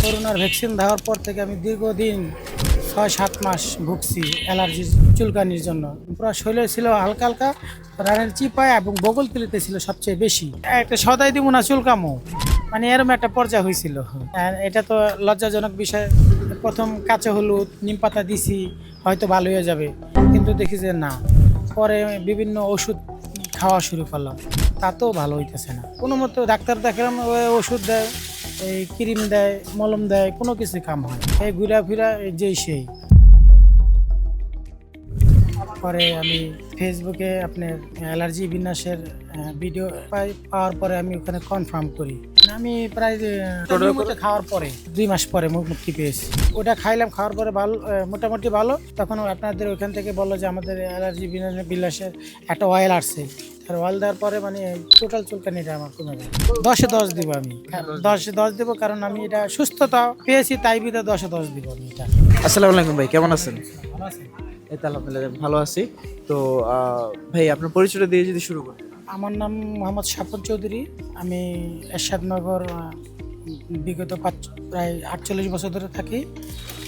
করোনার ভ্যাকসিন দেওয়ার পর থেকে আমি দীর্ঘদিন 6-7 মাস ভুগছি অ্যালার্জির চুলকানির জন্য। পুরো শরীরে ছিল হালকা হালকা রানের চিপায় এবং বগলতলিতে ছিল সবচেয়ে বেশি। একটা সদাই দিব না চুলকামো, মানে এরকম একটা পর্যায়ে হয়েছিল। আর এটা তো লজ্জাজনক বিষয়। প্রথম কাঁচা হলুদ নিম পাতা দিছি, হয়তো ভালো হয়ে যাবে, কিন্তু দেখি যে না। পরে বিভিন্ন ওষুধ খাওয়া শুরু করলাম, তাতেও ভালো হইতেছে না। কোনো মতো ডাক্তার দেখালাম, ওষুধ দেয়, এই ক্রিম দেয়, মলম দেয়, কোনো কিছু কাম হয়, এই ঘুরা ফিরা যেই সেই। পরে আমি ফেসবুকে আপনার অ্যালার্জি বিন্যাসের ভিডিও পাওয়ার পরে আমি ওখানে কনফার্ম করি। আমি প্রায় নিয়মিত খাওয়ার পরে 2 মাস পরে মুক্তি পেয়েছি। ওটা খাইলাম, খাওয়ার পরে ভালো, মোটামুটি ভালো। তখন আপনাদের ওইখান থেকে বললো যে আমাদের অ্যালার্জি বিন্যাসের একটা অয়েল আসছে। আর অয়েল দেওয়ার পরে মানে টোটাল চুলকানিটা আমার কমে যায়। 10-10 দিব আমি, 10-10 দিব, কারণ আমি এটা সুস্থতা পেয়েছি, তাই বিধে 10-10 দিব আমি এটা। আসসালামু আলাইকুম ভাই, কেমন আছেন? ভালো আছে? এই তো আলহামদুলিল্লাহ ভালো আছি। তো ভাই আপনার পরিচয়টা দিয়ে যদি শুরু করেন। আমার নাম মোহাম্মদ স্বপন চৌধুরী। আমি এরশাদনগর বিগত প্রায় 48 বছর ধরে থাকি।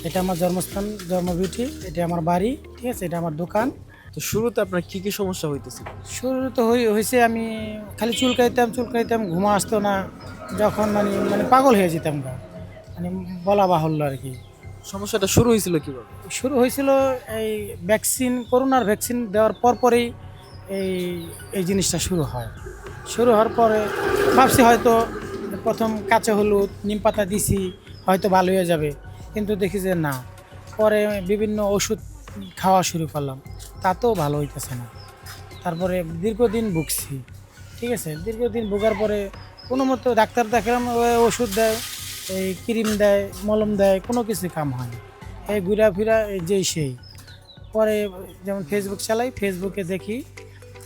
এটা আমার জন্মস্থান, জন্মভিটি, এটা আমার বাড়ি, ঠিক আছে, এটা আমার দোকান। তো শুরুতে আপনার কি কি সমস্যা হইতেছিল? শুরু তো হয়েছে, আমি খালি চুলকাইতাম, ঘুমা আসতো না, যখন মানে মানে পাগল হয়ে যেতাম গা, মানে বলা বাহুল্য আর কি। সমস্যাটা শুরু হয়েছিল কিভাবে? শুরু হয়েছিল এই করোনার ভ্যাকসিন দেওয়ার পরেই এই এই জিনিসটা শুরু হয়। শুরু হওয়ার পরে ভাবছি হয়তো প্রথম কাঁচা হলুদ নিম পাতা দিছি, হয়তো ভালো হয়ে যাবে, কিন্তু দেখি যে না। পরে বিভিন্ন ওষুধ খাওয়া শুরু করলাম, তাতেও ভালো হইতেছে না। তারপরে দীর্ঘদিন ভুগছি, ঠিক আছে। দীর্ঘদিন ভোগার পরে কোনো মতো ডাক্তার দেখালাম, ওষুধ দেয়, এই ক্রিম দেয়, মলম দেয়, কোনো কিছু কাম হয় না, এই ঘুরা ফিরা যেই সেই। পরে যেমন ফেসবুক চালাই, ফেসবুকে দেখি,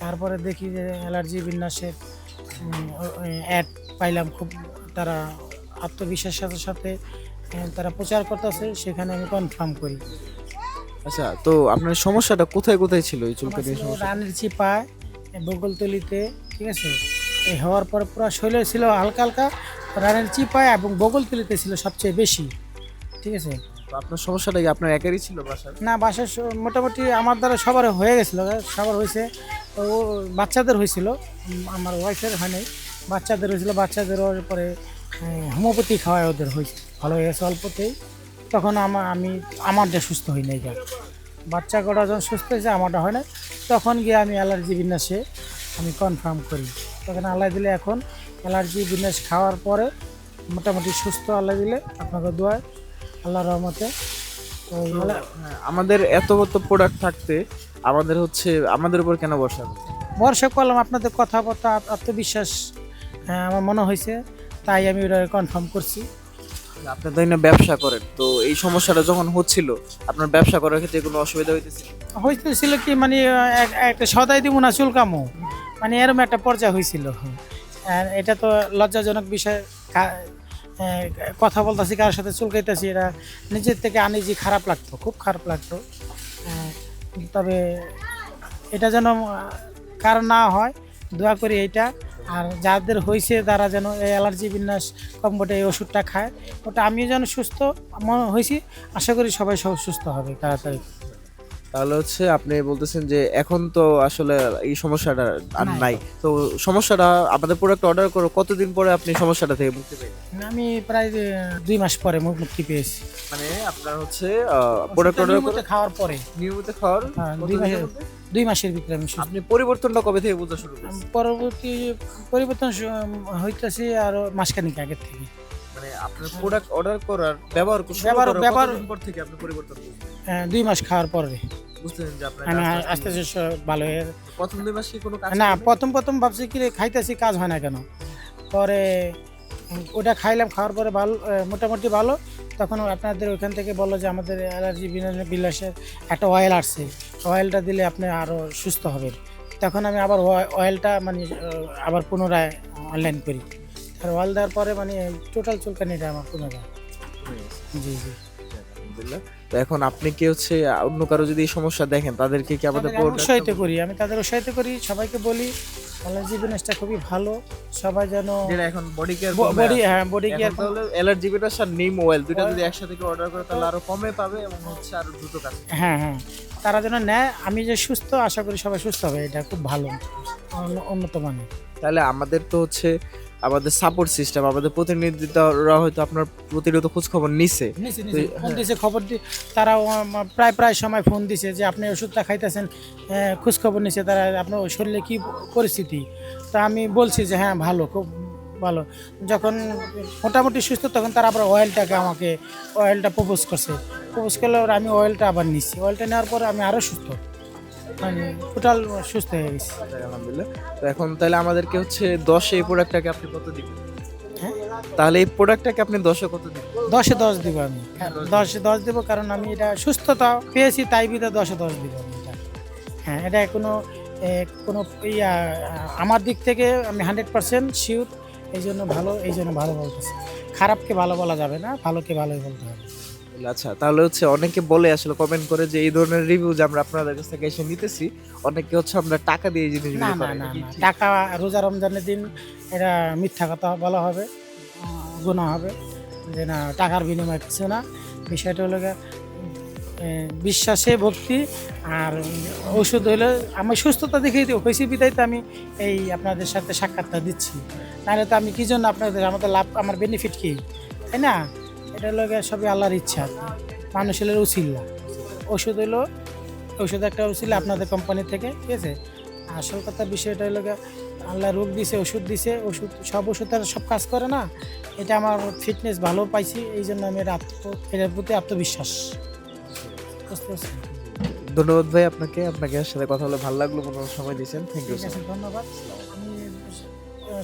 তারপরে দেখি যে অ্যালার্জি বিন্যাসের অ্যাড পাইলাম খুব। তারা আত্মবিশ্বাসের সাথে সাথে তারা প্রচার করতেছে, সেখানে আমি কনফার্ম করি। আচ্ছা, তো আপনার সমস্যাটা কোথায় কোথায় ছিল এই আমার চুলকানির ছিল সমস্যা? রানের চিপায়, বগলতলিতে, ঠিক আছে। এই হওয়ার পরে পুরো শরীরে ছিল হালকা হালকা রানের চিপায় এবং বগলতলিতে ছিল সবচেয়ে বেশি, ঠিক আছে। তো আপনার সমস্যাটা কি আপনার একারই ছিল বাসার? না, বাসার মোটামুটি আমার দ্বারা সবার হয়ে গেছিলো, সবার হয়েছে। তো ও বাচ্চাদের হয়েছিল, আমার ওয়াইফের হয় নাই, বাচ্চাদের হয়েছিল। বাচ্চাদের হওয়ার পরে হোমিওপ্যাথি খাওয়ায় ওদের হয়েছে, ভালো হয়ে গেছে অল্পতেই। তখন আমারটা সুস্থ হই নাই গা। বাচ্চা কটা যখন সুস্থ হয়েছে, আমারটা হয় না। তখন গিয়ে আমি অ্যালার্জি বিন্যাসে আমি কনফার্ম করি। তখন আল্লাহ দিলে এখন অ্যালার্জি বিন্যাস খাওয়ার পরে মোটামুটি সুস্থ, আল্লাহ দিলে, আপনাকে দোয়ায়, আল্লাহর রহমতে। তো হ্যাঁ, আমাদের এত কত প্রোডাক্ট থাকতে আমাদের হচ্ছে আমাদের উপর কেন বর্ষা হচ্ছে? ভরসা করলাম আপনাদের কথাবার্তা, আত্মবিশ্বাস আমার মনে হয়েছে, তাই আমি ওটা কনফার্ম করছি। আপনি তো এখানে ব্যবসা করেন, তো এই সমস্যাটা যখন হচ্ছিল আপনার ব্যবসা করার ক্ষেত্রে কোনো অসুবিধা হইতেছে? হয়েছিল কি, মানে একটা সদাই দিব না চুলকামো, মানে এরকম একটা পর্যায়ে হয়েছিল। আর এটা তো লজ্জাজনক বিষয়। কথা বলতেছি কারোর সাথে চুলকাইতেছি, এটা নিজের থেকে আনিজি খারাপ লাগতো, খুব খারাপ লাগতো। আহ, তবে এটা যেন কার না হয়, দোয়া করি এইটা। আর যাদের হয়েছে তারা যেন এই অ্যালার্জি বিন্যাস কমবটে এই ওষুধটা খায়, ওটা আমিও যেন সুস্থ হয়েছি। আশা করি সবাই সব সুস্থ হবে তাড়াতাড়ি। তাহলে হচ্ছে আপনি বলতেছেন যে এখন তো আসলে এই সমস্যাটা আর নাই। নাই। তো সমস্যাটা আমাদের প্রোডাক্ট অর্ডার করে কতদিন পরে আপনি সমস্যাটা থেকে মুক্তি পেলেন? আমি প্রায় 2 মাস পরে মুক্তি পেয়েছি। মানে আপনার হচ্ছে প্রোডাক্ট অর্ডার করে খাওয়ার পরে নিয়মিত খাওয়ার হ্যাঁ, কতদিনের মধ্যে? 2 মাসের ভিতরে আমি সুস্থ। আপনি পরিবর্তনটা কবে থেকে বুঝতে শুরু করেছেন? পরবর্তী পরিবর্তন হইতেছে আরো মাসখানিক আগের থেকে। মানে আপনার প্রোডাক্ট অর্ডার করার ব্যবহার ব্যবহার কতদিন পর থেকে আপনি পরিবর্তন বুঝলেন? 2 মাস খাওয়ার পরে বুঝতেছেন যে আপনার আমি কাজটা আস্তে আসলে- আস্তে ভালো হয়ে। প্রথম 2 মাস কি কোনো কাজ না, করেন? প্রথম ভাবছি কি রে, খাইতেছি কাজ হয় না কেন। পরে ওটা খাইলাম, খাওয়ার পরে ভালো, মোটামুটি ভালো। তখন আপনাদের ওইখান থেকে বললো যে আমাদের অ্যালার্জি বিন্যাসের একটা অয়েল আসছে, অয়েলটা দিলে আপনি আরও সুস্থ হবেন। তখন আমি আবার অয়েলটা মানে আবার পুনরায় অনলাইন করি। আর অয়েল দেওয়ার পরে মানে টোটাল চুলকানিটা আমার কমে যায়। জি জি। আলহামদুলিল্লাহ। তো এখন আপনি কি হচ্ছে অন্য কারো যদি এই সমস্যা দেখেন তাদেরকে কি আমাদের তাদের আমি উৎসাহিত করি, সবাইকে বলি অ্যালার্জি বিনাশটা খুবই ভালো, সবাই যেন যেটা এখন বডি কেয়ার বডি কেয়ার তাহলে অ্যালার্জি বিনাশ আর নিম অয়েল দুইটা যদি একসাথে অর্ডার করে তাহলে আরো কমে পাবে এবং হচ্ছে আরো দ্রুত কাজ করবে। হ্যাঁ হ্যাঁ, তারা যেন নেয়। আমি যে সুস্থ, আশা করি সবাই সুস্থ হবে, এটা খুব ভালো, উন্নত মানের। তাহলে আমাদের তো হচ্ছে আমাদের সাপোর্ট সিস্টেম, আমাদের প্রতিনিধিরা হয়তো আপনার প্রতিনিয়ত খোঁজ খবর নিছে। ফোন দিছে, খবর দি, তারা প্রায় সময় ফোন দিছে যে আপনি ওষুধটা খাইতেছেন, খোঁজ খবর নিছে তারা আপনার শরীরে কি পরিস্থিতি। তা আমি বলছি যে হ্যাঁ ভালো, খুব ভালো। যখন মোটামুটি সুস্থ তখন তারা আবার আমাকে অয়েলটা প্রপোজ করলে ওরা আমি অয়েলটা আবার নিচ্ছি। অয়েলটা নেওয়ার পরে আমি আরও সুস্থ, মানে টোটাল সুস্থ হয়ে গেছি। আলহামদুলিল্লাহ। তো এখন তাহলে আমাদেরকে হচ্ছে 10 এই প্রোডাক্টটাকে আপনি কত দিবেন? হ্যাঁ, তাহলে এই প্রোডাক্টটাকে আপনি 10 কত দিবেন? 10-10 দিব আমি, 10-10 দেবো, কারণ আমি এটা সুস্থতা পেয়েছি, তাই বিধে 10-10 দিব আমি এটা। হ্যাঁ, এটা কোনো ইয়া, আমার দিক থেকে আমি 100% শিওর, এই জন্য ভালো বলতেছি। খারাপকে ভালো বলা যাবে না, ভালোকে ভালোই বলতে হবে। আচ্ছা, তাহলে হচ্ছে অনেকে বলে আসলে কমেন্ট করে যে এই ধরনের রিভিউ যে আমরা আপনাদের কাছ থেকে এসে নিতেছি, অনেকে হচ্ছে আমরা টাকা দিয়ে এই না জিনিসগুলো না করে। না না, টাকা রোজা রমজানের দিন এটা মিথ্যা কথা বলা হবে, গুনাহ হবে, যে না টাকার বিনিময়ে কিছু না। বিষয়টা হলো গিয়ে, বিশ্বাসে ভক্তি। আর ওষুধ হইলে আমি সুস্থতা দেখেই হয়েছি বিদায় তো আমি এই আপনাদের সাথে সাক্ষাৎটা দিচ্ছি, নাহলে তো আমি কী জন্য আপনাদের, আমাদের লাভ, আমার বেনিফিট কী, তাই না? এটা হলো গিয়ে সবই আল্লাহর ইচ্ছা, মানুষের উছিলা। ওষুধ একটা উছিলা আপনাদের কোম্পানি থেকে, ঠিক আছে? আসল কথা বিষয়টা হলো গিয়ে, আল্লাহ রোগ দিছে, ওষুধ দিছে, সব ওষুধ আর সব কাজ করে না। এটা আমার ফিটনেস ভালো পাইছি, এই জন্য আমি এটার প্রতি আত্মবিশ্বাস। বুঝতে পারছেন? ধন্যবাদ ভাই আপনাকে, আপনার সাথে কথা বলে ভালো লাগলো, কোনো সময় দিয়েছেন, থ্যাংক ইউ। ঠিক আছে, ধন্যবাদ। আমি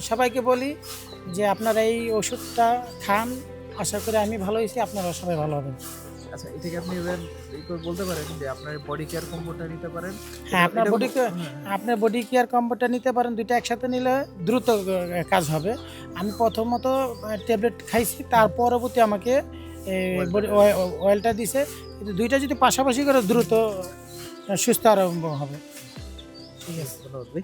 সবাইকে বলি যে আপনারা এই ওষুধটা খান, আশা করি আমি ভালো হয়েছি, আপনারা সবাই ভালো হবেন। আচ্ছা, এটাকে আপনি বলতে পারেন যে আপনার বডি কেয়ার কম্বোটা নিতে পারেন। হ্যাঁ, আপনার বডি কেয়ার কম্বোটা নিতে পারেন, দুইটা একসাথে নিলে দ্রুত কাজ হবে। আমি প্রথমত ট্যাবলেট খাইছি, তার পরবর্তী আমাকে অয়েলটা দিছে, কিন্তু দুইটা যদি পাশাপাশি করে দ্রুত সুস্থ আরম্ভ হবে। ঠিক আছে, ধন্যবাদ ভাই।